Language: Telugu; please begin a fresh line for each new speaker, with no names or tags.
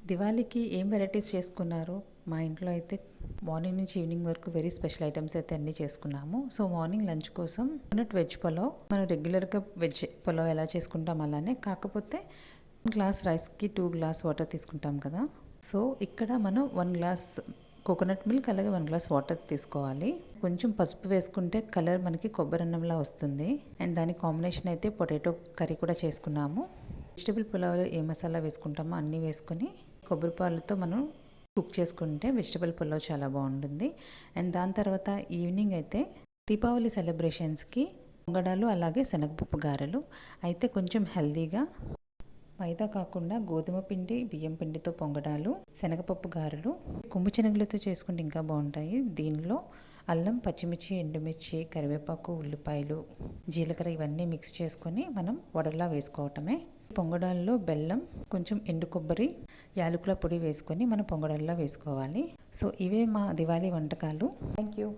దివాళీకి ఏం వెరైటీస్ చేసుకున్నారు? మా ఇంట్లో అయితే మార్నింగ్ నుంచి ఈవినింగ్ వరకు వెరీ స్పెషల్ ఐటమ్స్ అయితే అన్నీ చేసుకున్నాము. సో మార్నింగ్ లంచ్ కోసం వెజ్ పులావ్, మనం రెగ్యులర్గా వెజ్ పులావ్ ఎలా చేసుకుంటాం అలానే, కాకపోతే 1 గ్లాస్ రైస్కి 2 గ్లాస్ వాటర్ తీసుకుంటాం కదా. సో ఇక్కడ మనం 1 గ్లాస్ కోకోనట్ మిల్క్ అలాగే 1 గ్లాస్ వాటర్ తీసుకోవాలి. కొంచెం పసుపు వేసుకుంటే కలర్ మనకి కొబ్బరి అన్నంలా వస్తుంది. అండ్ దాని కాంబినేషన్ అయితే పొటాటో కర్రీ కూడా చేసుకున్నాము. వెజిటబుల్ పులావ్లో ఏ మసాలా వేసుకుంటామో అన్నీ వేసుకొని కొబ్బరి పాలతో మనం కుక్ చేసుకుంటే వెజిటబుల్ పులావ్ చాలా బాగుంటుంది. అండ్ దాని తర్వాత ఈవినింగ్ అయితే దీపావళి సెలబ్రేషన్స్కి పొంగడాలు అలాగే శనగపప్పు గారెలు అయితే కొంచెం హెల్దీగా మైదా కాకుండా గోధుమ పిండి బియ్యం పిండితో పొంగడాలు, శనగపప్పు గారెలు కొమ్ము శనగలతో చేసుకుంటే ఇంకా బాగుంటాయి. దీనిలో అల్లం, పచ్చిమిర్చి, ఎండుమిర్చి, కరివేపాకు, ఉల్లిపాయలు, జీలకర్ర ఇవన్నీ మిక్స్ చేసుకొని మనం వడల్లా వేసుకోవటమే. పొంగడాల్లో బెల్లం, కొంచెం ఎండు కొబ్బరి, యాలకుల పొడి వేసుకొని మనం పొంగడాల్లో వేసుకోవాలి. సో ఇవే మా దివాళీ వంటకాలు. Thank you.